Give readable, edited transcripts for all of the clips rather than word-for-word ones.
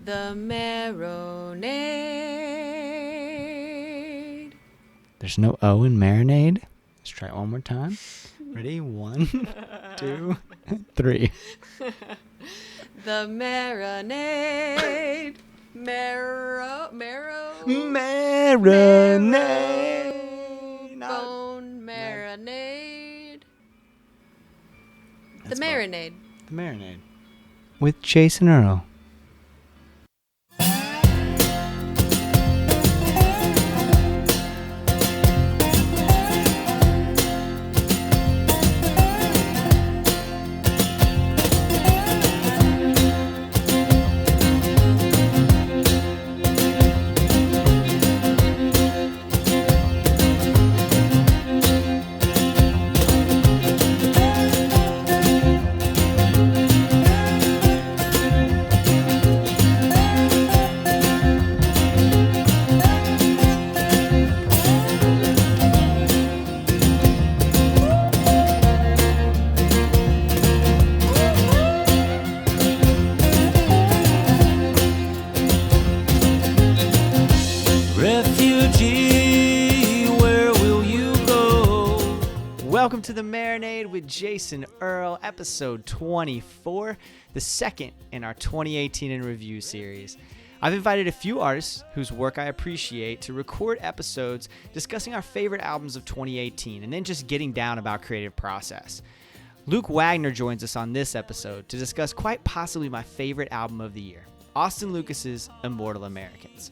The Marinade. There's no O in Marinade. Let's try it one more time. Ready? 1, 2, 3. The Marinade. Marinade. Bone marinade. The That's Marinade. The Marinade. With Jason Earle. Welcome to The Marinade with Jason Earle, episode 24, the second in our 2018 in Review series. I've invited a few artists whose work I appreciate to record episodes discussing our favorite albums of 2018 and then just getting down about creative process. Luke Wagner joins us on this episode to discuss quite possibly my favorite album of the year, Austin Lucas's Immortal Americans.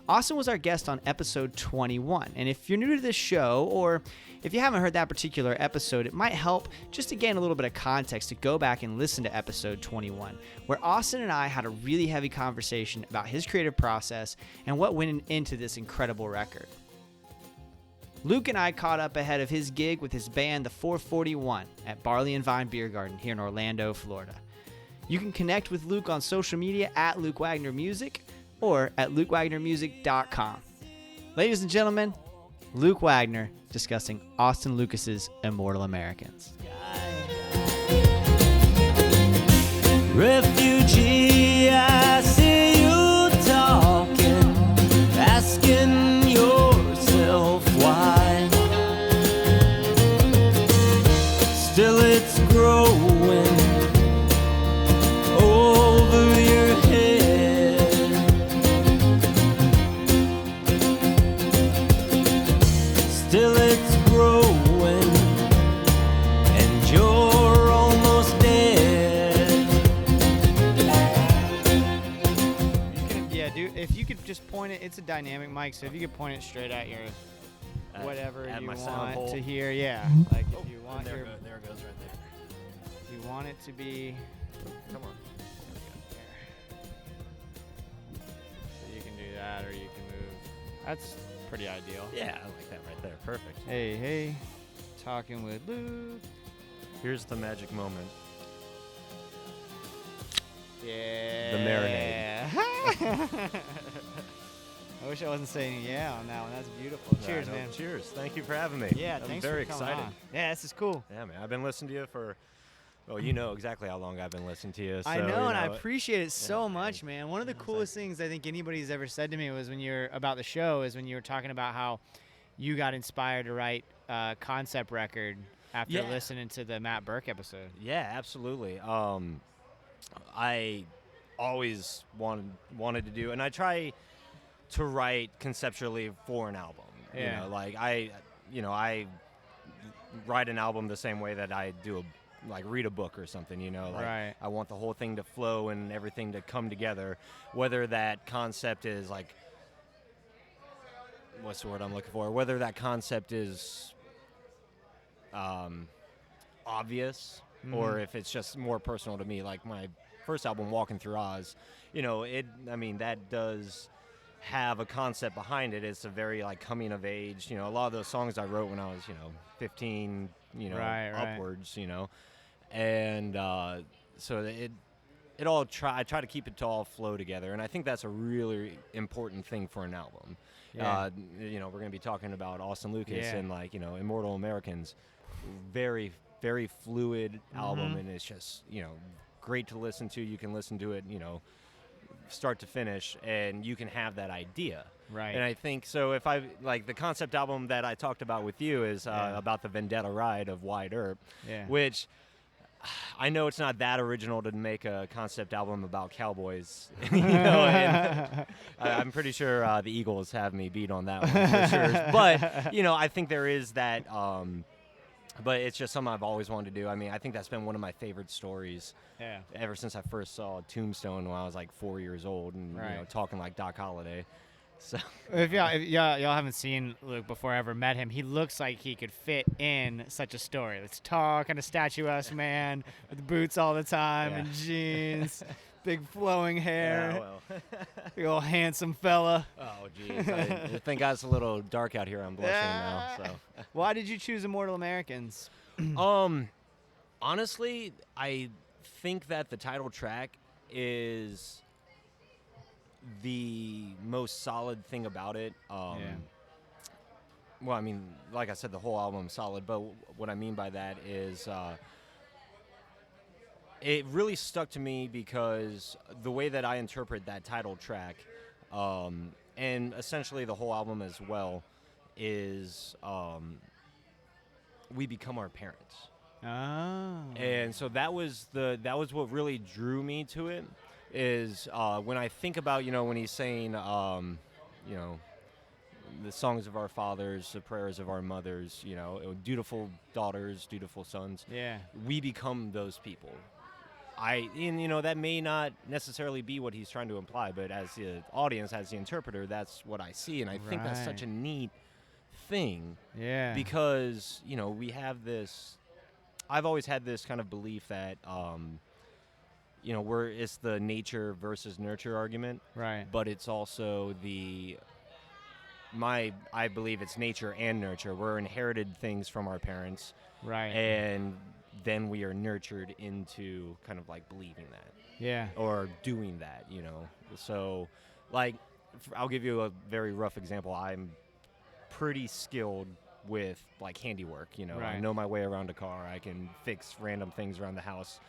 Austin was our guest on episode 21, and if you're new to this show, or if you haven't heard that particular episode, it might help just to gain a little bit of context to go back and listen to episode 21, where Austin and I had a really heavy conversation about his creative process and what went into this incredible record. Luke and I caught up ahead of his gig with his band, the 441, at Barley and Vine Biergarten here in Orlando, Florida. You can connect with Luke on social media at Luke Wagner Music, or at lukewagnermusic.com. Ladies and gentlemen, Luke Wagner discussing Austin Lucas's Immortal Americans. Refugee, I see you talking, asking yourself why. Still it's growing over your head. Still it's growing, and you're almost dead. If you could just point it, it's a dynamic mic, so if you could point it straight at your whatever you want to hear, like if you want there it goes right there. If you want it to be, Come on. so you can do that, or you can move. That's pretty ideal. Yeah, I like that right there. Perfect. Hey, talking with Luke. Here's the magic moment. Yeah. The Marinade. I wish I wasn't saying yeah on that one. That's beautiful. Cheers, man. Cheers. Thank you for having me. Yeah, I'm thanks very for coming excited. on. Yeah, this is cool. Yeah, man. I've been listening to you for, well, you know exactly how long I've been listening to you. So, I know, you and I appreciate it so much, man. One of the It's coolest things I think anybody's ever said to me was when you're about the show is when you were talking about how you got inspired to write a concept record after listening to the Matt Burke episode. Yeah, absolutely. I always wanted to do, and I try to write conceptually for an album. Yeah. You know, like I write an album the same way that I do read a book or something, you know, like Right. I want the whole thing to flow and everything to come together, whether that concept is like, what's the word I'm looking for? Whether that concept is obvious or if it's just more personal to me. Like my first album, Walking Through Oz, you know, that does have a concept behind it. It's a very coming of age, you know, a lot of those songs I wrote when I was, 15, Right. upwards, and so it all I try to keep it to all flow together, and I think that's a really important thing for an album. Yeah. We're going to be talking about Austin Lucas Yeah. and Immortal Americans, very, very fluid album, and it's just great to listen to. You can listen to it start to finish, and you can have that idea. Right. And I think so. If I like the concept album that I talked about with you is about the Vendetta ride of Wide Earp, which I know it's not that original to make a concept album about cowboys. And I'm pretty sure the Eagles have me beat on that one for sure. But I think there is that. But it's just something I've always wanted to do. I mean, I think that's been one of my favorite stories ever since I first saw Tombstone when I was like 4 years old and talking like Doc Holliday. So if y'all haven't seen Luke before I ever met him, he looks like he could fit in such a story. It's tall, kind of statuesque man with boots all the time and jeans, big flowing hair. Yeah, well. Big old handsome fella. Oh, geez. I think it's a little dark out here. I'm blushing now. So. Why did you choose Immortal Americans? Honestly, I think that the title track is the most solid thing about it. Well, I mean, like I said, the whole album's solid, but what I mean by that is it really stuck to me because the way that I interpret that title track, and essentially the whole album as well, is we become our parents. Oh. And so that was what really drew me to it. Is when I think about, when he's saying, the songs of our fathers, the prayers of our mothers, dutiful daughters, dutiful sons. Yeah. We become those people. That may not necessarily be what he's trying to imply, but as the audience, as the interpreter, that's what I see. And I think that's such a neat thing. Yeah. Because, we have this, I've always had this kind of belief that, it's the nature versus nurture argument. Right. But it's also I believe it's nature and nurture. We're inherited things from our parents. Right. And then we are nurtured into kind of like believing that. Yeah. Or doing that, So, like, I'll give you a very rough example. I'm pretty skilled with, like, handiwork, Right. I know my way around a car. I can fix random things around the house.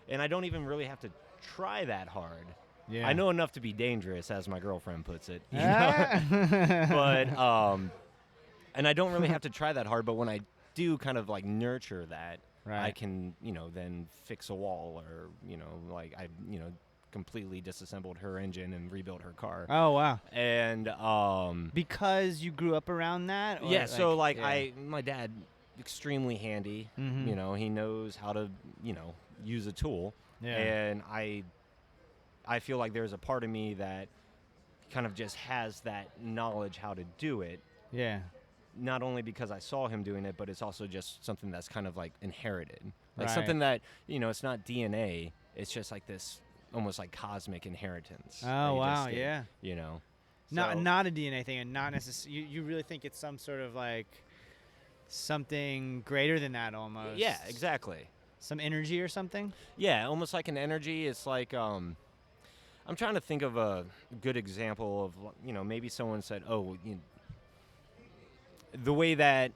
And I don't even really have to try that hard. Yeah. I know enough to be dangerous, as my girlfriend puts it. But and I don't really have to try that hard. But when I do kind of like nurture that, I can then fix a wall or I completely disassembled her engine and rebuilt her car. Oh wow! And because you grew up around that. Or yeah. So my dad, extremely handy. Mm-hmm. He knows how to use a tool. Yeah. And I feel like there's a part of me that kind of just has that knowledge how to do it. Yeah. Not only because I saw him doing it, but it's also just something that's kind of like inherited. Like Right. something that, it's not DNA. It's just like this almost like cosmic inheritance. Oh, wow. Yeah. Not a DNA thing, and not necessarily. You really think it's some sort of like something greater than that almost. Yeah, exactly. Some energy or something? Yeah, almost like an energy. It's like, I'm trying to think of a good example of, maybe someone said, the way that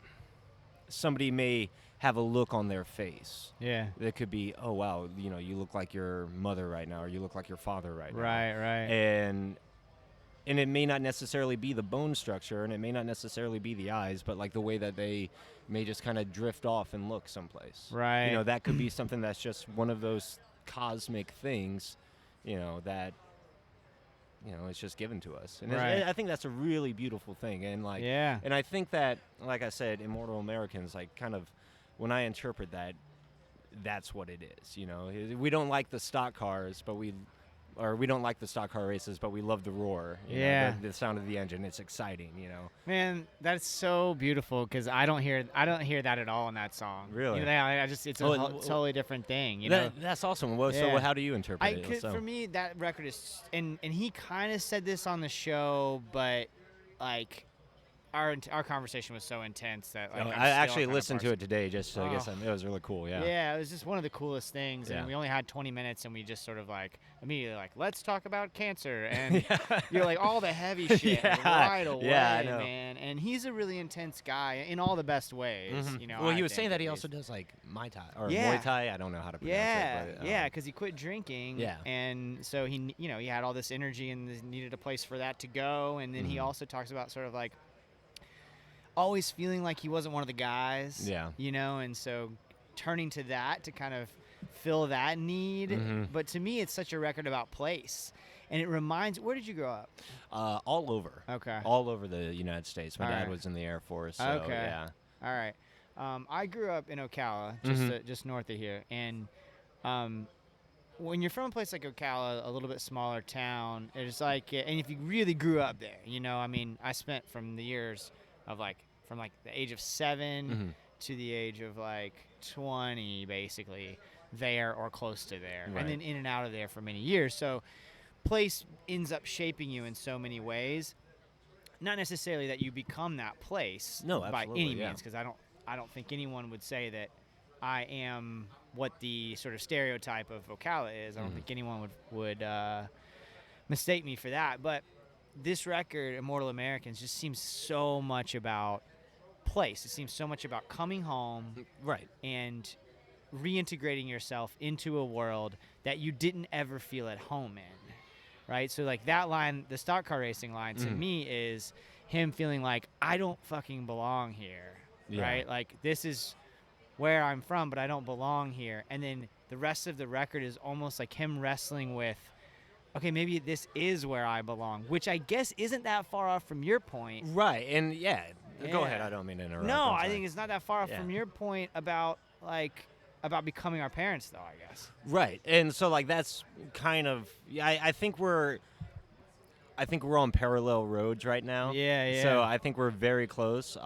somebody may have a look on their face. Yeah. That could be, oh, wow, you look like your mother right now, or you look like your father right now. Right. And it may not necessarily be the bone structure, and it may not necessarily be the eyes, but like the way that they may just kind of drift off and look someplace. Right. That could be something that's just one of those cosmic things, that, it's just given to us. And I think that's a really beautiful thing. And like, and I think that, like I said, Immortal Americans, like kind of, when I interpret that, that's what it is. We don't like the stock cars, but we don't like the stock car races, but we love the roar. The sound of the engine. It's exciting. Man, that's so beautiful because I don't hear that at all in that song. Really? It's a totally different thing. That's awesome. Well, so how do you interpret it? For me, that record is, and he kind of said this on the show, but like, our conversation was so intense that like, I actually listened to it today just so I guess it was really cool. Yeah, it was just one of the coolest things, and Yeah. we only had 20 minutes, and we just sort of like immediately like, let's talk about cancer, and you're like all the heavy shit right away, I know. man. And he's a really intense guy in all the best ways, you know. Well, I he was think, saying that at he least. also does like Muay Thai or Yeah. Muay Thai. I don't know how to pronounce it. But, Yeah, because he quit drinking, Yeah. and so he had all this energy and needed a place for that to go, and then he also talks about sort of like always feeling like he wasn't one of the guys, you know, and so turning to that to kind of fill that need. But to me, it's such a record about place, and it reminds. Where did you grow up? all over. Okay. All over the United States. My All dad right. was in the Air Force. So, Okay. Yeah. All right. I grew up in Ocala, just north of here, and when you're from a place like Ocala, a little bit smaller town, it's like, and if you really grew up there, you know, I mean, I spent from the years of like, from like the age of 7 to the age of like 20, basically, there or close to there, Right. and then in and out of there for many years. So place ends up shaping you in so many ways. Not necessarily that you become that place No, by absolutely, any yeah. means, because I don't think anyone would say that I am what the sort of stereotype of Ocala is. I don't think anyone would mistake me for that. But this record, Immortal Americans, just seems so much about place. It seems so much about coming home Right. and reintegrating yourself into a world that you didn't ever feel at home in, right? So like that line, the stock car racing line, to me is him feeling like I don't fucking belong here, right? Like this is where I'm from, but I don't belong here. And then the rest of the record is almost like him wrestling with, okay, maybe this is where I belong, which I guess isn't that far off from your point. Right. And go ahead. Yeah. I don't mean to interrupt. No, I'm I sorry. think it's not that far off Yeah. from your point about becoming our parents, though, I guess. Right. And so like that's kind of I think we're on parallel roads right now. Yeah. So I think we're very close.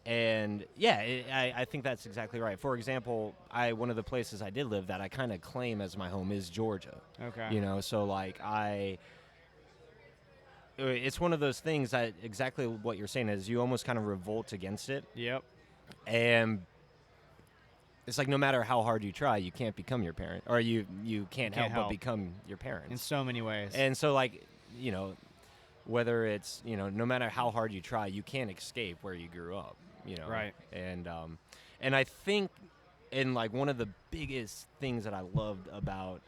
And I think that's exactly right. For example, one of the places I did live that I kind of claim as my home is Georgia. Okay. You know, so like it's one of those things that exactly what you're saying is you almost kind of revolt against it. Yep. And it's like no matter how hard you try, you can't become your parent, or you can't help but become your parents. In so many ways. And so like, you know, whether it's, you know, no matter how hard you try, you can't escape where you grew up, you know. Right. And I think and like one of the biggest things that I loved about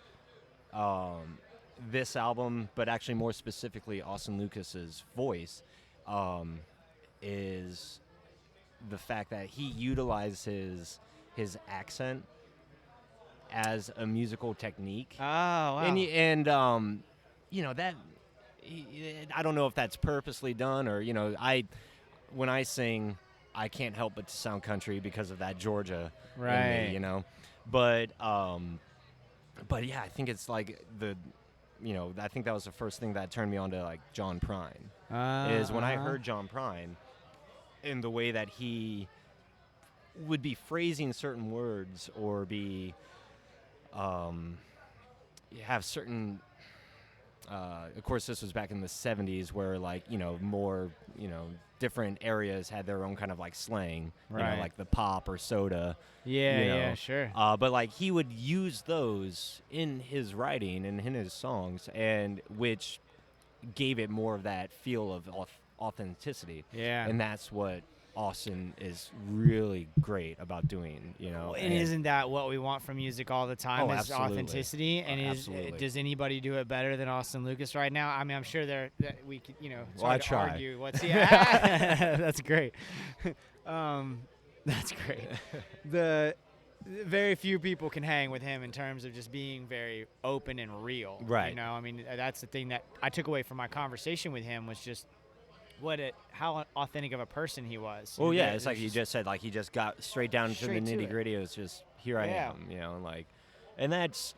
this album, but actually more specifically Austin Lucas's voice, is the fact that he utilizes his accent as a musical technique. Oh, wow. And you know that I don't know if that's purposely done or, you know, when I sing, I can't help but to sound country because of that Georgia in Right. me, you know. But yeah, I think it's like I think that was the first thing that turned me on to like John Prine. Is when I heard John Prine in the way that he would be phrasing certain words or be have certain of course this was back in the 70s where like, you know, more, you know, different areas had their own kind of like slang, you Right. know, like the pop or soda. Yeah, you know. yeah, sure. But like he would use those in his writing and in his songs, and which gave it more of that feel of authenticity. Yeah. And that's what Austin is really great about doing, you know. And isn't that what we want from music all the time? Oh, is absolutely. authenticity? And Absolutely. Does anybody do it better than Austin Lucas right now? I mean, I'm sure that we could, you know, it's Well, hard I to try. argue what's that's great. That's great. The very few people can hang with him in terms of just being very open and real. Right. You know, I mean, that's the thing that I took away from my conversation with him was just how authentic of a person he was. Well, yeah, It it's like was you just said, like he just got straight down to the Straight to it. nitty gritty. It was just here I Yeah. am, you know, and like, and that's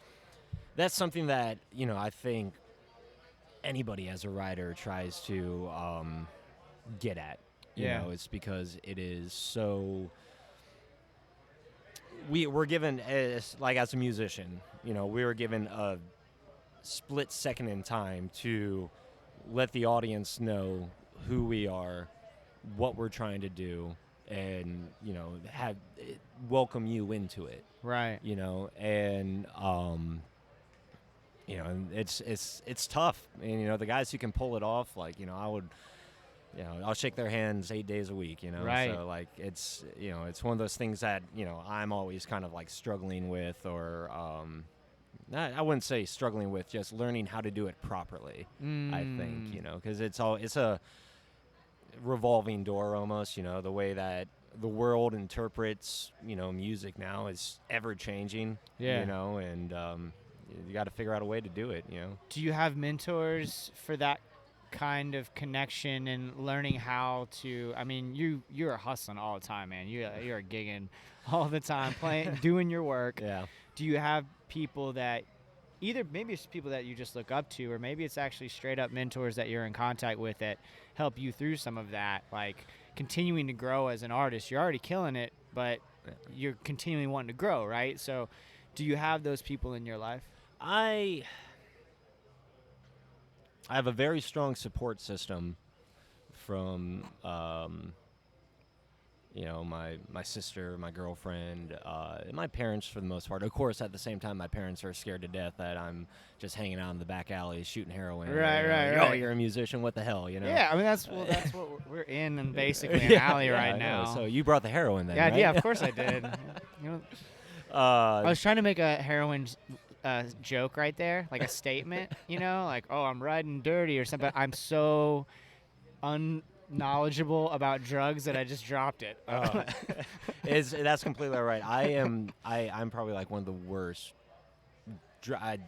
something that, you know, I think anybody as a writer tries to get at. You Yeah. know, it's because it is so. We're given as a musician, you know, we were given a split second in time to let the audience know who we are, what we're trying to do, and have welcome you into it. Right. And and it's tough. And the guys who can pull it off, like I would. I'll shake their hands 8 days a week, Right. So like it's it's one of those things that I'm always kind of like struggling with, or I wouldn't say struggling with, just learning how to do it properly. I think because it's a revolving door almost. The way that the world interprets music now is ever changing. Yeah. And you got to figure out a way to do it. Do you have mentors for that kind of connection and learning how to? I mean, you're hustling all the time, man. You're gigging all the time, playing, doing your work. Yeah. Do you have people that either maybe it's people that you just look up to, or maybe it's actually straight up mentors that you're in contact with that help you through some of that, like continuing to grow as an artist? You're already killing it, but you're continually wanting to grow, right? So do you have those people in your life? I have a very strong support system from, my sister, my girlfriend, and my parents for the most part. Of course, at the same time, my parents are scared to death that I'm just hanging out in the back alley shooting heroin. Right. Oh, you're a musician. What the hell, Yeah, I mean, that's what we're in, and basically an alley right now. So you brought the heroin then, Yeah, right? yeah, of course I did. I was trying to make a heroin joke right there, like a statement, like, oh, I'm riding dirty or something. I'm so unknowledgeable about drugs that I just dropped it. That's completely all right. I'm probably like one of the worst. I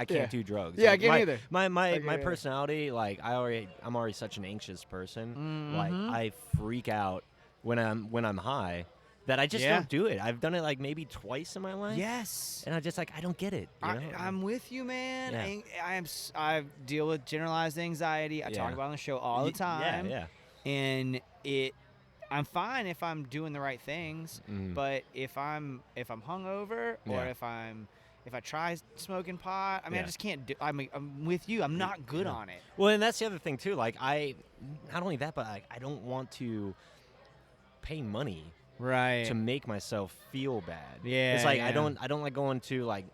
can't do drugs. Yeah, like, I can't either. My personality, like I'm already such an anxious person. Mm-hmm. Like I freak out when I'm high. That I just don't do it. I've done it like maybe twice in my life. Yes. And I just I don't get it. I'm with you, man. Yeah. I deal with generalized anxiety. I talk about it on the show all the time. Yeah. And I'm fine if I'm doing the right things, but if I'm hungover or if I try smoking pot, I mean, I just can't do. I'm with you. I'm not good on it. Well, and that's the other thing too. Like not only that, but I don't want to pay money. Right. To make myself feel bad. Yeah. It's like I don't like going to like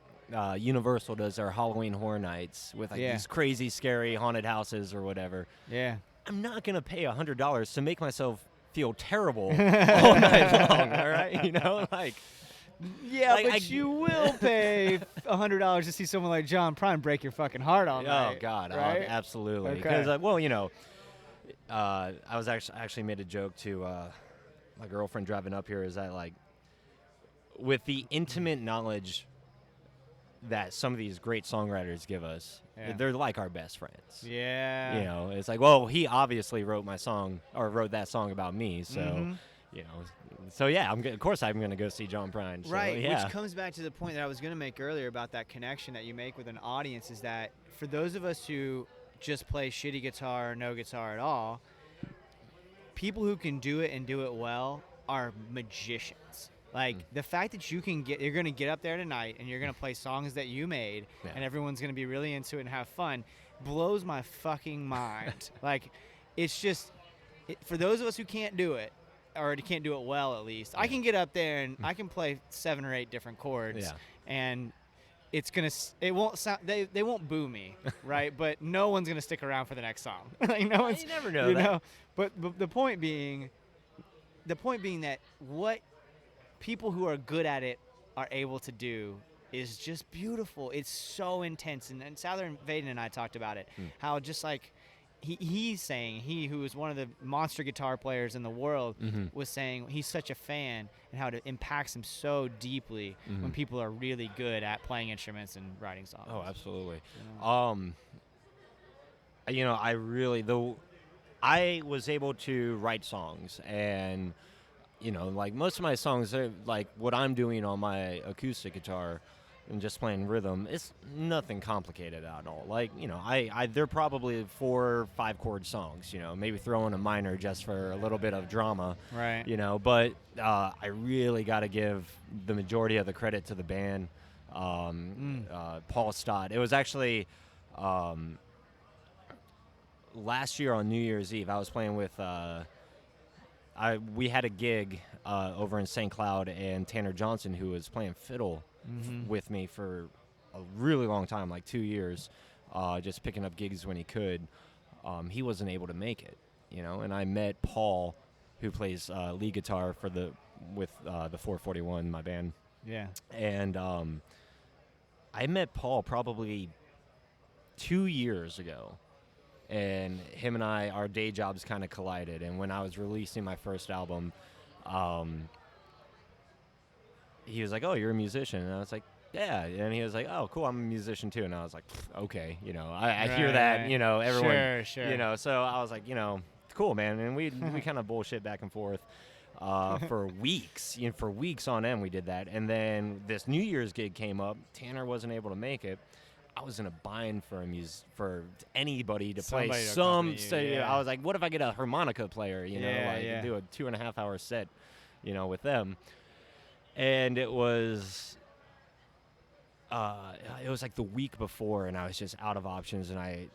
Universal does their Halloween Horror Nights with like these crazy scary haunted houses or whatever. Yeah. I'm not gonna pay $100 to make myself feel terrible all night long. All right, like. Yeah, like, but you will pay $100 to see someone like John Prine break your fucking heart all night. Oh God, right? Absolutely. Okay. Because I was actually made a joke to. My girlfriend driving up here is that like with the intimate knowledge that some of these great songwriters give us, they're like our best friends. Yeah. It's like, well, he obviously wrote my song or wrote that song about me. So, so yeah, of course I'm going to go see John Prine. So, right. Yeah. Which comes back to the point that I was going to make earlier about that connection that you make with an audience is that for those of us who just play shitty guitar or no guitar at all, people who can do it and do it well are magicians. Like the fact that you're going to get up there tonight and you're going to play songs that you made and everyone's going to be really into it and have fun blows my fucking mind. Like it's just for those of us who can't do it or can't do it well, at least I can get up there and I can play 7 or 8 different chords and it won't sound. They won't boo me, right? But no one's gonna stick around for the next song. Like no one's. You never know. That. But the point being that what people who are good at it are able to do is just beautiful. It's so intense. And Southern Vaden and I talked about it. How just like he's saying, he who is one of the monster guitar players in the world was saying he's such a fan and how it impacts him so deeply when people are really good at playing instruments and writing songs. Oh, absolutely. I was able to write songs and, like most of my songs are like what I'm doing on my acoustic guitar and just playing rhythm. It's nothing complicated at all. Like, they're probably 4 or 5 chord songs, maybe throw in a minor just for a little bit of drama. Right. But I really got to give the majority of the credit to the band. Paul Stott. It was actually last year on New Year's Eve, I was playing with. We had a gig over in St. Cloud, and Tanner Johnson, who was playing fiddle with me for a really long time, like 2 years, just picking up gigs when he could. He wasn't able to make it, and I met Paul, who plays lead guitar with the 441, my band. Yeah. And I met Paul probably 2 years ago. And him and our day jobs kind of collided. And when I was releasing my first album, he was like, "Oh, you're a musician," and I was like, "Yeah." And he was like, "Oh, cool, I'm a musician too." And I was like, "Okay," I hear that, everyone, Sure. So I was like, cool, man. And we kind of bullshit back and forth for weeks. For weeks on end, we did that. And then this New Year's gig came up. Tanner wasn't able to make it. I was in a bind for anybody to play some. I was like, what if I get a harmonica player? Do a 2.5 hour set, with them. And it was like the week before, and I was just out of options. And I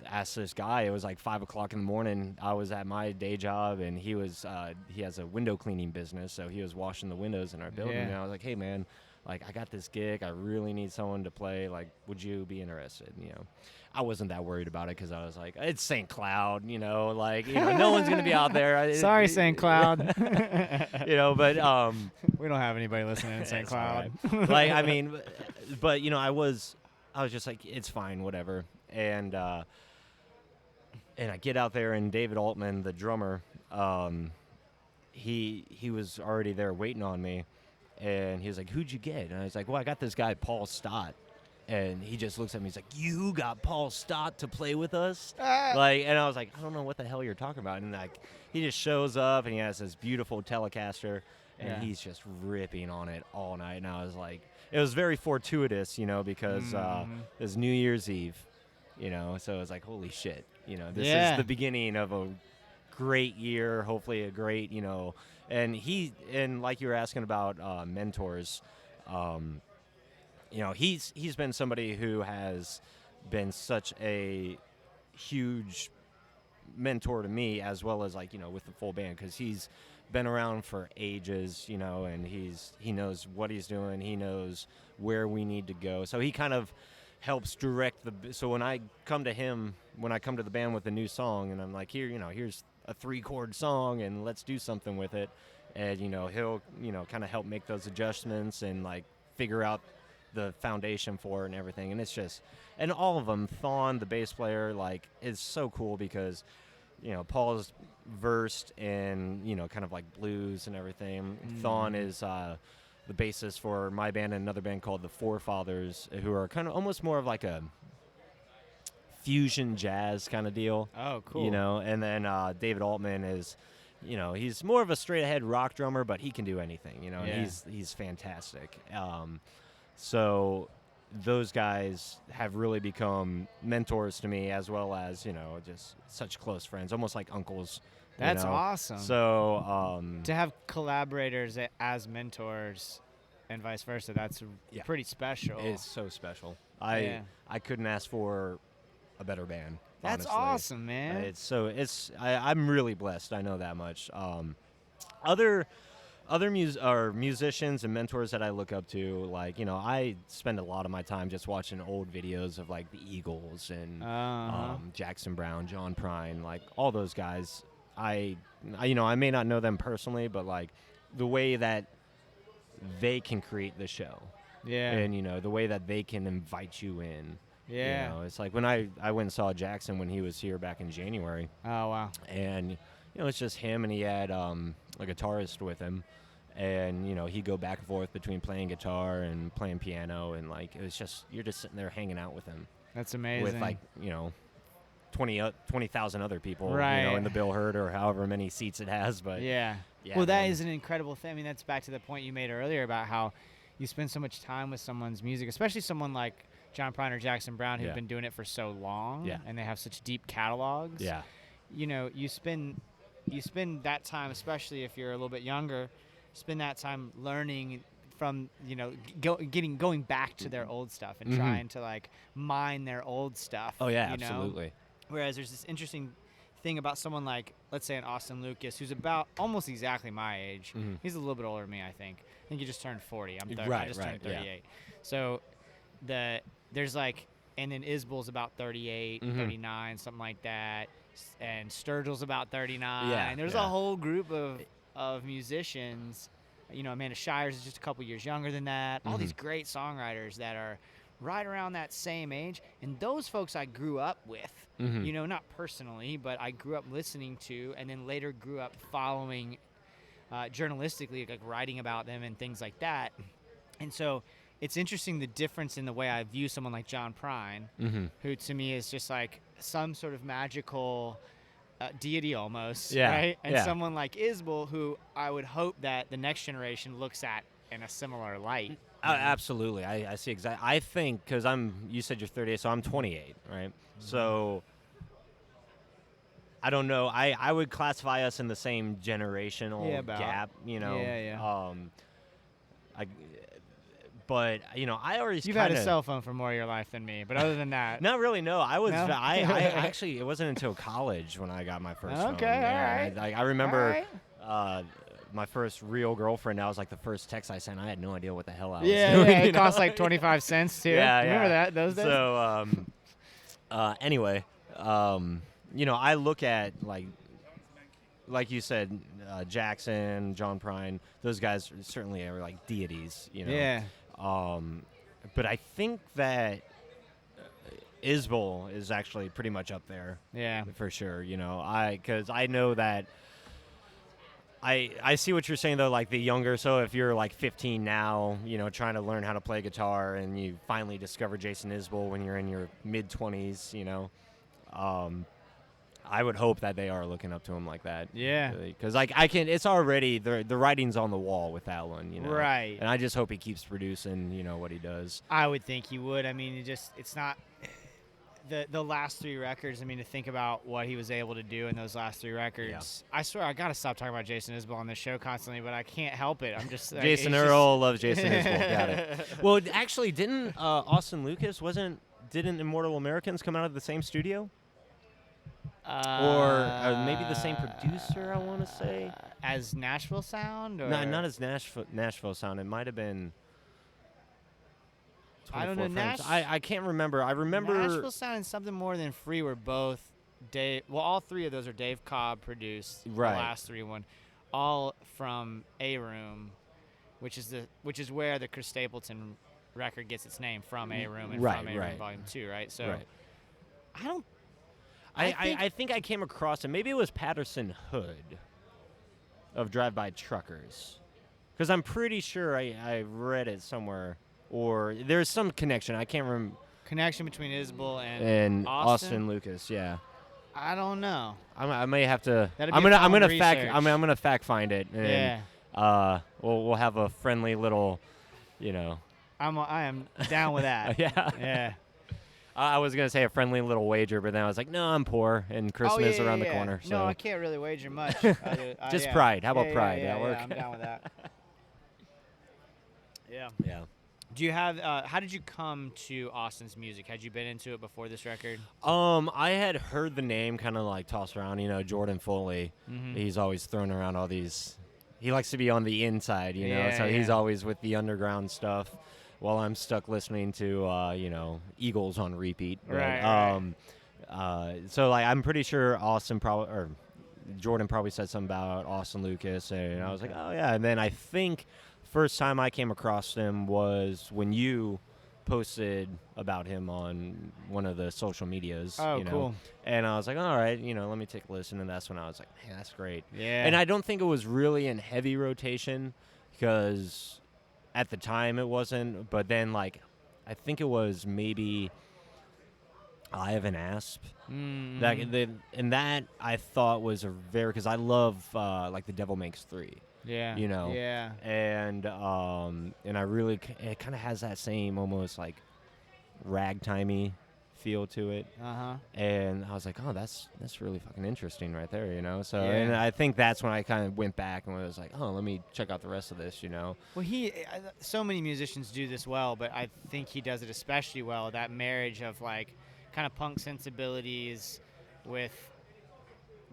asked this guy. It was like 5 o'clock in the morning. I was at my day job, and he has a window cleaning business, so he was washing the windows in our building. Yeah. And I was like, hey man, like, I got this gig. I really need someone to play. Like, would you be interested? I wasn't that worried about it because I was like, it's St. Cloud, no one's going to be out there. Sorry, St. Cloud. But we don't have anybody listening in St. Cloud. Right. But I was just like, it's fine, whatever. And I get out there, and David Altman, the drummer, he was already there waiting on me. And he was like, who'd you get? And I was like, well, I got this guy, Paul Stott. And he just looks at me. He's like, you got Paul Stott to play with us? And I was like, I don't know what the hell you're talking about. And like, he just shows up, and he has this beautiful Telecaster, and he's just ripping on it all night. And I was like, it was very fortuitous, because it was New Year's Eve, so it was like, holy shit, this is the beginning of a great year, hopefully a great, and like you were asking about mentors, he's been somebody who has been such a huge mentor to me, as well as with the full band, because he's been around for ages, and he knows what he's doing, he knows where we need to go, so he kind of helps direct so when I come to the band with a new song, and I'm like, here's a 3-chord song, and let's do something with it, and he'll kind of help make those adjustments and like figure out the foundation for it and everything. And it's just, and all of them, Thon, the bass player, like, is so cool because Paul's versed in kind of like blues and everything. Thon is the bassist for my band and another band called the Forefathers, who are kind of almost more of like a fusion jazz kind of deal. Oh, cool. And then David Altman is, he's more of a straight ahead rock drummer, but he can do anything, and he's fantastic. So those guys have really become mentors to me, as well as, just such close friends, almost like uncles. That's awesome. So to have collaborators as mentors and vice versa, that's pretty special. It's so special. I couldn't ask for a better band. That's honestly. awesome, man. I'm really blessed. I know that much. Other musicians and mentors that I look up to, like, I spend a lot of my time just watching old videos of like the Eagles and Jackson Browne, John Prine, like all those guys. I may not know them personally, but like the way that they can create the show, and the way that they can invite you in. It's like when I went and saw Jackson when he was here back in January. Oh wow! And it's just him, and he had a guitarist with him, and he'd go back and forth between playing guitar and playing piano, and like it was just, you're just sitting there hanging out with him. That's amazing. With like 20,000 other people, right, in the Bill Hurd or however many seats it has. But well, that is an incredible thing. I mean, that's back to the point you made earlier about how you spend so much time with someone's music, especially someone like John Prine or Jackson Browne, who've been doing it for so long, and they have such deep catalogs. You spend that time, especially if you're a little bit younger, spend that time learning from going back to their old stuff and trying to like mine their old stuff. Absolutely. Whereas there's this interesting thing about someone like, let's say, an Austin Lucas, who's about almost exactly my age. Mm-hmm. He's a little bit older than me, I think. I think he just turned 40. I just turned 38. Yeah. So there's like, and then Isbell's about 38, 39, something like that. And Sturgill's about 39. Yeah, And there's a whole group of musicians. Amanda Shires is just a couple years younger than that. All these great songwriters that are right around that same age. And those folks I grew up with, not personally, but I grew up listening to, and then later grew up following journalistically, like writing about them and things like that. And so it's interesting the difference in the way I view someone like John Prine, who to me is just like some sort of magical deity almost, right? And someone like Isbell, who I would hope that the next generation looks at in a similar light. Absolutely. I see exactly. I think, because you said you're 38, so I'm 28, right? So I don't know. I would classify us in the same generational gap, But I already. You've had a cell phone for more of your life than me, but other than that, not really. No, I was. No? I actually, it wasn't until college when I got my first phone. Okay, all right. I remember my first real girlfriend. That was like the first text I sent. I had no idea what the hell I was doing. Yeah, it cost like 25 cents too. Yeah, Remember that those days? So anyway, I look at like you said, Jackson, John Prine. Those guys certainly are like deities. Yeah. But I think that Isbell is actually pretty much up there. Yeah. For sure. Because I know that I see what you're saying, though, like the younger. So if you're like 15 now, trying to learn how to play guitar, and you finally discover Jason Isbell when you're in your mid-20s, I would hope that they are looking up to him like that. Yeah. Because it's already, the writing's on the wall with that one, Right. And I just hope he keeps producing, what he does. I would think he would. I mean, it's not the last three records. I mean, to think about what he was able to do in those last three records. Yeah. I swear, I got to stop talking about Jason Isbell on this show constantly, but I can't help it. I'm just Jason Earle loves Jason Isbell. Got it. Well, actually, didn't Austin Lucas didn't Immortal Americans come out of the same studio? Or maybe the same producer, I want to say. As Nashville Sound? Or? No, not as Nashville Sound. It might have been. I don't know. I can't remember. I remember. Nashville Sound and Something More Than Free were both Dave. Well, all three of those are Dave Cobb produced. Right. The last three all from A Room, which is where the Chris Stapleton record gets its name, from A Room and from A Room Volume 2, right? So I think I came across it. Maybe it was Patterson Hood of Drive-By Truckers, because I'm pretty sure I read it somewhere, or there's some connection. I can't remember. Connection between Isbell and Austin Lucas. Yeah. I don't know. I may have to. I'm gonna fact find it. And, yeah. We'll have a friendly little, I am down with that. Yeah. Yeah. I was going to say a friendly little wager, but then I was like, no, I'm poor, and Christmas around the corner. So. No, I can't really wager much. Just pride. How about pride? Yeah, work? I'm down with that. Yeah. Yeah. Do you have? How did you come to Austin's music? Had you been into it before this record? I had heard the name kind of like tossed around. Jordan Foley. Mm-hmm. He's always throwing around all these. He likes to be on the inside, so he's always with the underground stuff. While I'm stuck listening to, Eagles on repeat. But, right. So, I'm pretty sure Jordan probably said something about Austin Lucas, and I was like, oh, yeah. And then I think first time I came across him was when you posted about him on one of the social medias. Oh, cool. And I was like, all right, let me take a listen. And that's when I was like, man, that's great. Yeah. And I don't think it was really in heavy rotation because at the time it wasn't. But then, I think it was maybe Eye of an Asp. Mm-hmm. That I thought was because I love, The Devil Makes Three. Yeah. Yeah. And I really, it kind of has that same almost ragtimey feel to it. Uh-huh. And I was like, oh, that's really fucking interesting right there, So, yeah. And I think that's when I kind of went back and was like, oh, let me check out the rest of this, Well, so many musicians do this well, but I think he does it especially well, that marriage of kind of punk sensibilities with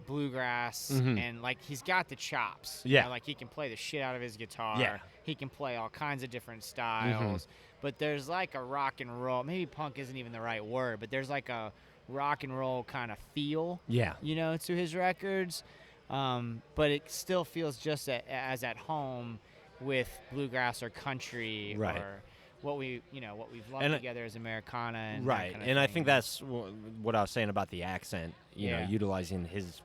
bluegrass, and like he's got the chops. Yeah. You know, like he can play the shit out of his guitar. Yeah. He can play all kinds of different styles. But there's like a rock and roll. Maybe punk isn't even the right word, but there's like a rock and roll kind of feel. Yeah. You know, to his records. But it still feels just as at home with bluegrass or country or what we've loved together as Americana. And right. that kind of And I thing. think that's what I was saying about the accent. You know, Yeah. utilizing his,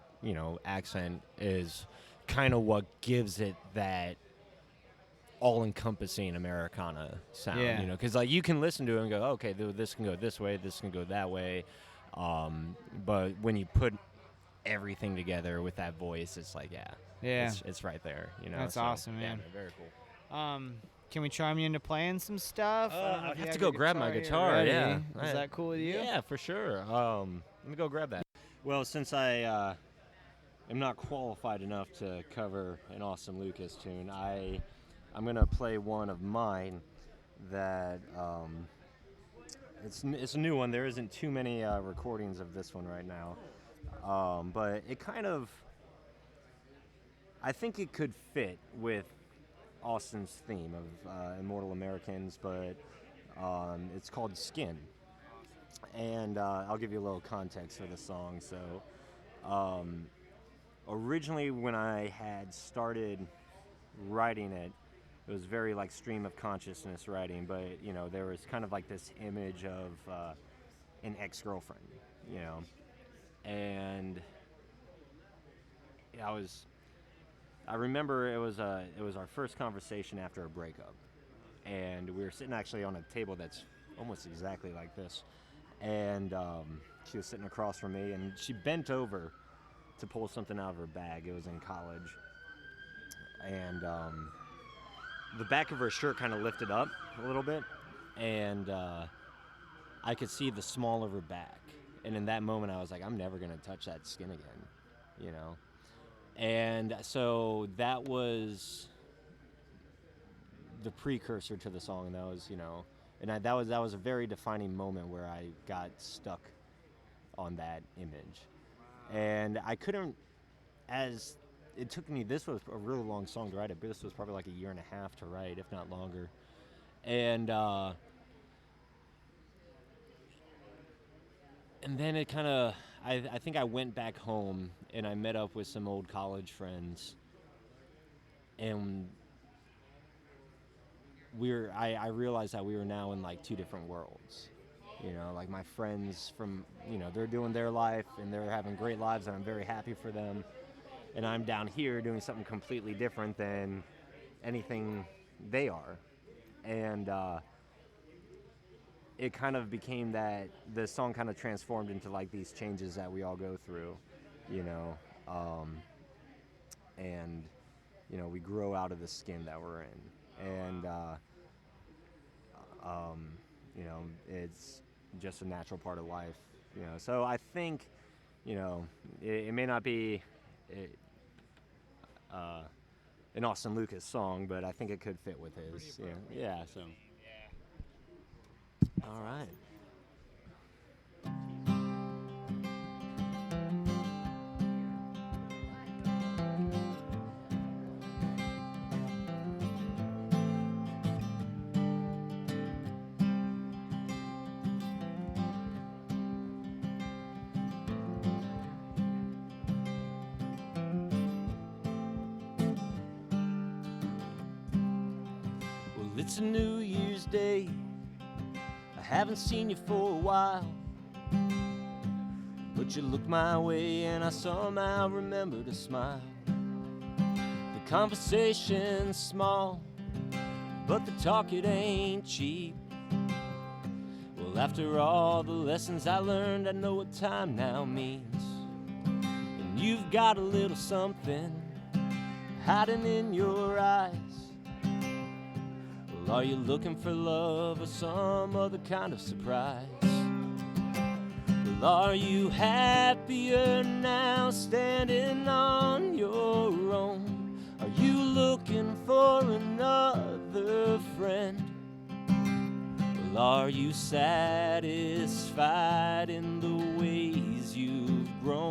accent is kind of what gives it that all-encompassing Americana sound. Yeah. You know, because like you can listen to it and go, okay, this can go this way, this can go that way. But when you put everything together with that voice, it's like, it's right there. You know, That's awesome, man. Yeah, very cool. Can we charm you into playing some stuff? I don't know I'd if you have to your go grab my here guitar. ready. Yeah, Is that cool with you? Yeah, for sure. Let me go grab that. Well, since I am not qualified enough to cover an Austin Lucas tune, I'm gonna play one of mine that it's a new one. There isn't too many recordings of this one right now, but it kind of, I think it could fit with Austin's theme of Immortal Americans, but it's called Skin. And I'll give you a little context for the song. So originally when I had started writing it, it was very like stream of consciousness writing, but there was kind of like this image of an ex-girlfriend, and I remember it was our first conversation after a breakup, and we were sitting actually on a table that's almost exactly like this, and she was sitting across from me, and she bent over to pull something out of her bag. It was in college, and the back of her shirt kind of lifted up a little bit, and I could see the small of her back, and in that moment I was like, I'm never gonna touch that skin again, And so that was the precursor to the song. That was, and that was a very defining moment where I got stuck on that image. And I couldn't, it took me, this was a really long song to write it, but this was probably like a year and a half to write, if not longer. And then it kind of, I think I went back home and I met up with some old college friends, and I realized that we were now in like two different worlds. Like my friends from, they're doing their life and they're having great lives, and I'm very happy for them. And I'm down here doing something completely different than anything they are. And it kind of became that the song kind of transformed into like these changes that we all go through, and we grow out of the skin that we're in, and it's just a natural part of life, so I think it may not be an Austin Lucas song, but I think it could fit with his. So all right. Well, it's a New Year's Day. I haven't seen you for a while, but you looked my way and I somehow remember to smile. The conversation's small, but the talk, it ain't cheap. Well, after all the lessons I learned, I know what time now means. And you've got a little something hiding in your eyes. Well, are you looking for love or some other kind of surprise? Well, are you happier now standing on your own? Are you looking for another friend? Well, are you satisfied in the ways you've grown?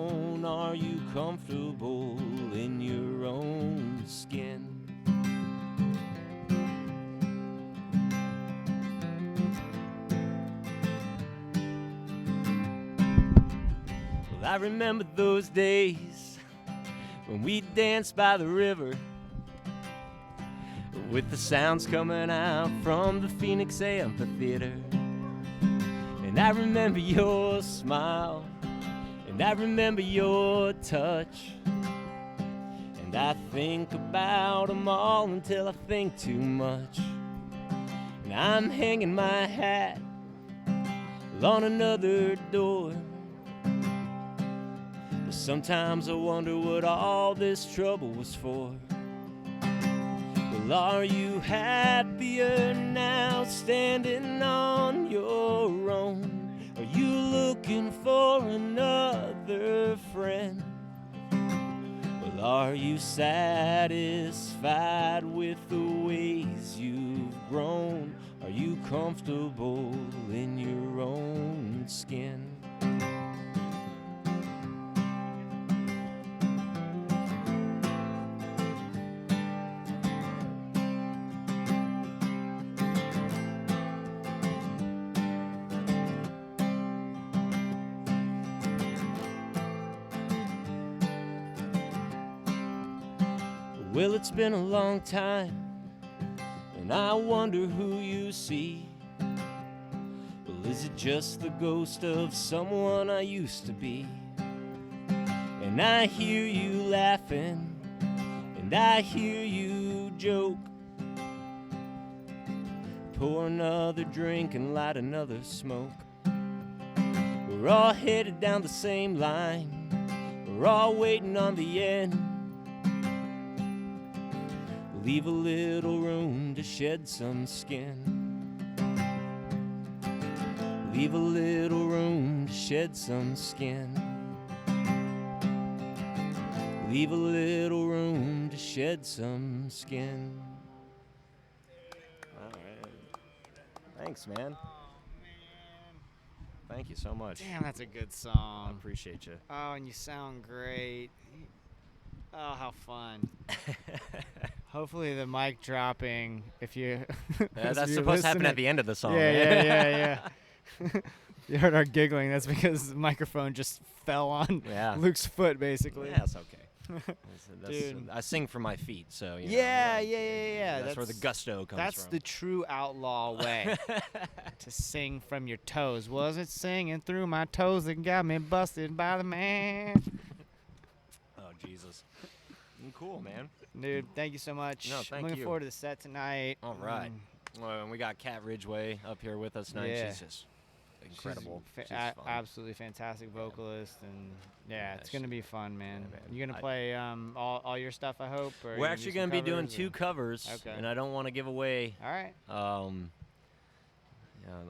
Well, I remember those days when we danced by the river, with the sounds coming out from the Phoenix Amphitheater. And I remember your smile, and I remember your touch, and I think about them all until I think too much. And I'm hanging my hat on another door. But sometimes I wonder what all this trouble was for. Well, are you happier now standing on your own? Are you looking for another friend? Well, are you satisfied with the ways you've grown? Are you comfortable in your own skin? Well, it's been a long time, and I wonder who you see. Well, is it just the ghost of someone I used to be? And I hear you laughing, and I hear you joke. Pour another drink and light another smoke. We're all headed down the same line, we're all waiting on the end. Leave a little room to shed some skin. Leave a little room to shed some skin. Leave a little room to shed some skin. All right. Thanks, man. Thank you so much. Damn, that's a good I song. appreciate you. Oh, and you sound great. Oh, how fun. Hopefully the mic dropping, if you... That's supposed to happen at the end of the song. Yeah. You heard our giggling. That's because the microphone just fell on Luke's foot, basically. Yeah, that's okay. Dude. I sing from my feet, so you know. Yeah. That's where the gusto comes from. That's the true outlaw way, to sing from your toes. Was it singing through my toes that got me busted by the man? Oh, Jesus. Cool, man. Dude, thank you so much. No, thank I'm looking you. forward to the set tonight. All right. Well, and we got Kat Ridgway up here with us tonight. Yeah. She's just incredible. She's She's fun. absolutely fantastic vocalist, and it's gonna be fun, man. Yeah, man. You gonna play all your stuff, I hope? Or We're actually going to be doing 2 covers, Okay. and I don't want to give away. All right.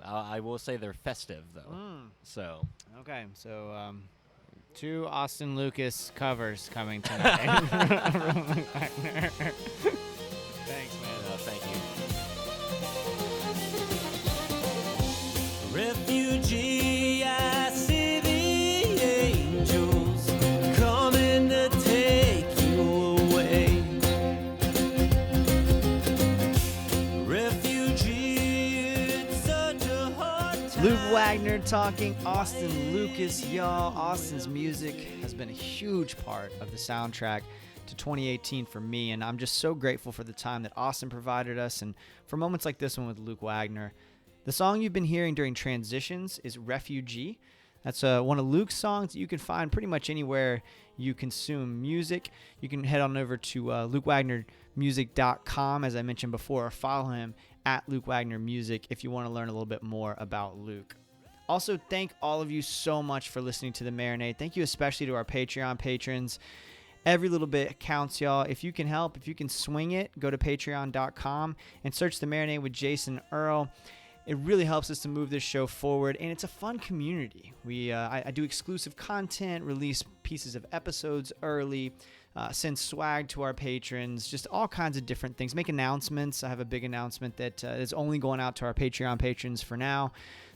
I will say they're festive though. So. Okay, so 2 Austin Lucas covers coming tonight. Wagner. Thanks, man. Thank you. Refugee, I see the angels coming to take you away. Refugee, it's such a hard time. Luke Wagner talking Austin Lucas, y'all. Austin's music has been a huge part of the soundtrack to 2018 for me, and I'm just so grateful for the time that Austin provided us and for moments like this one with Luke Wagner. The song you've been hearing during transitions is Refugee. That's one of Luke's songs that you can find pretty much anywhere you consume music. You can head on over to LukeWagnerMusic.com, as I mentioned before, or follow him at Luke Wagner Music if you want to learn a little bit more about Luke. Also, thank all of you so much for listening to the Marinade. Thank you especially to our Patreon patrons. Every little bit counts, y'all. If you can help, if you can swing it, go to patreon.com and search the Marinade with Jason Earle. It really helps us to move this show forward, and it's a fun community. I do exclusive content, release pieces of episodes early, send swag to our patrons, just all kinds of different things. Make announcements. I have a big announcement that is only going out to our Patreon patrons for now.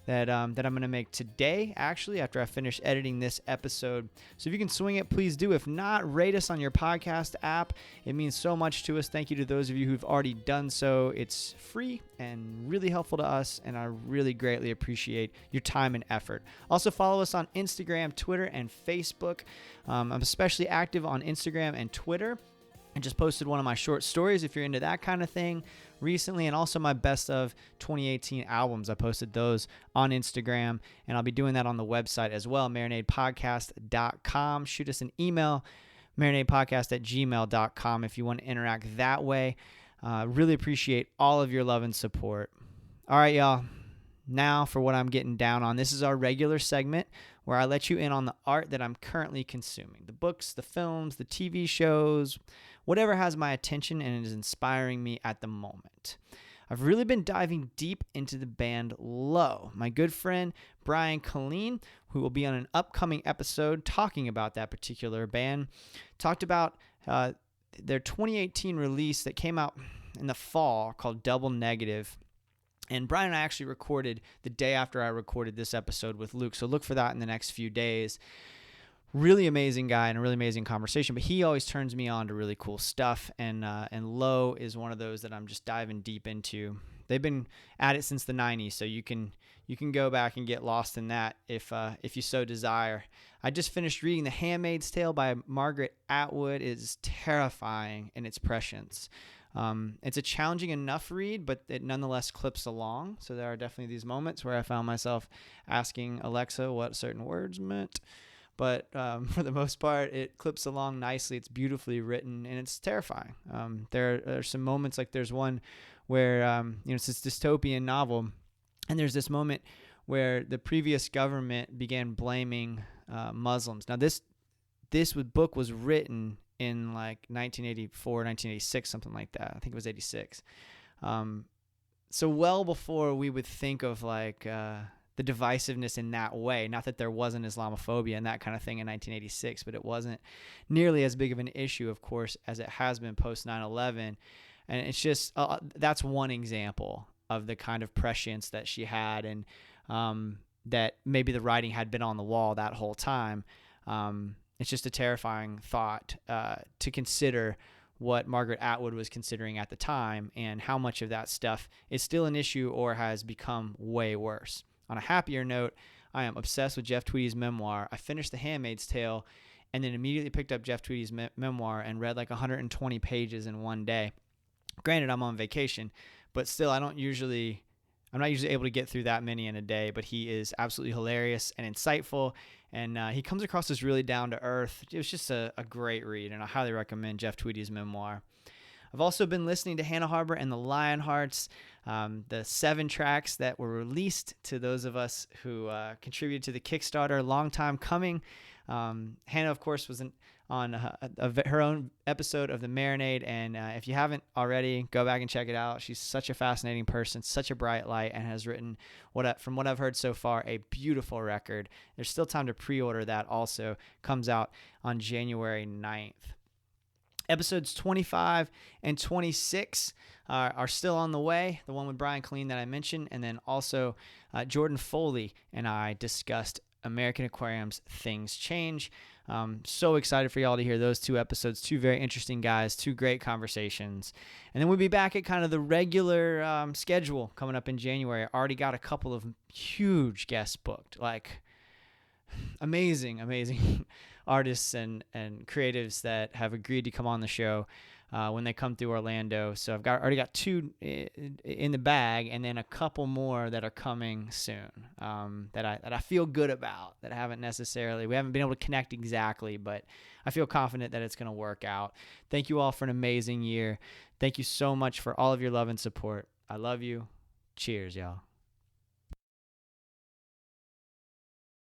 that I'm going to make today, actually, after I finish editing this episode. So if you can swing it, please do. If not, rate us on your podcast app. It means so much to us. Thank you to those of you who've already done so. It's free and really helpful to us, and I really greatly appreciate your time and effort. Also, follow us on Instagram, Twitter, and Facebook. I'm especially active on Instagram and Twitter. I just posted one of my short stories if you're into that kind of thing recently, and also my best of 2018 albums. I posted those on Instagram, and I'll be doing that on the website as well, marinadepodcast.com. Shoot us an email, marinadepodcast@gmail.com, if you want to interact that way. Really appreciate all of your love and support. All right, y'all. Now for what I'm getting down on. This is our regular segment where I let you in on the art that I'm currently consuming. The books, the films, the TV shows, whatever has my attention and is inspiring me at the moment. I've really been diving deep into the band Low. My good friend Brian Colleen, who will be on an upcoming episode talking about that particular band, talked about their 2018 release that came out in the fall called Double Negative. And Brian and I actually recorded the day after I recorded this episode with Luke, so look for that in the next few days. Really amazing guy and a really amazing conversation, but he always turns me on to really cool stuff, and Low is one of those that I'm just diving deep into. They've been at it since the 90s, so you can go back and get lost in that if you so desire. I just finished reading The Handmaid's Tale by Margaret Atwood. It is terrifying in its prescience. It's a challenging enough read, but it nonetheless clips along. So there are definitely these moments where I found myself asking Alexa what certain words meant. But for the most part, it clips along nicely. It's beautifully written, and it's terrifying. There are some moments, like there's one where it's this dystopian novel, and there's this moment where the previous government began blaming Muslims. Now, this book was written in like 1984, 1986, something like that. I think it was 86. So well before we would think of like the divisiveness in that way. Not that there wasn't Islamophobia and that kind of thing in 1986, but it wasn't nearly as big of an issue, of course, as it has been post 9/11. And it's just, that's one example of the kind of prescience that she had, and that maybe the writing had been on the wall that whole time. It's just a terrifying thought to consider what Margaret Atwood was considering at the time, and how much of that stuff is still an issue or has become way worse. On a happier note, I am obsessed with Jeff Tweedy's memoir. I finished The Handmaid's Tale and then immediately picked up Jeff Tweedy's memoir and read like 120 pages in one day. Granted, I'm on vacation, but still, I'm not usually able to get through that many in a day, but he is absolutely hilarious and insightful, and he comes across as really down to earth. It was just a great read, and I highly recommend Jeff Tweedy's memoir. I've also been listening to Hannah Harbor and the Lionhearts, the 7 tracks that were released to those of us who contributed to the Kickstarter. Long time coming. Hannah, of course, was on her own episode of the Marinade, and if you haven't already, go back and check it out. She's such a fascinating person, such a bright light, and has written, from what I've heard so far, a beautiful record. There's still time to pre-order that. Also comes out on January 9th. Episodes 25 and 26 are still on the way, the one with Brian Colleen that I mentioned, and then also Jordan Foley and I discussed American Aquarium's Things Change. So excited for y'all to hear those 2 episodes. 2 very interesting guys, 2 great conversations. And then we'll be back at kind of the regular schedule coming up in January. I already got a couple of huge guests booked, like amazing artists and creatives that have agreed to come on the show when they come through Orlando. So I've already got 2 in the bag, and then a couple more that are coming soon that I feel good about, that we haven't been able to connect exactly, but I feel confident that it's going to work out. Thank you all for an amazing year. Thank you so much for all of your love and support. I love you. Cheers, y'all.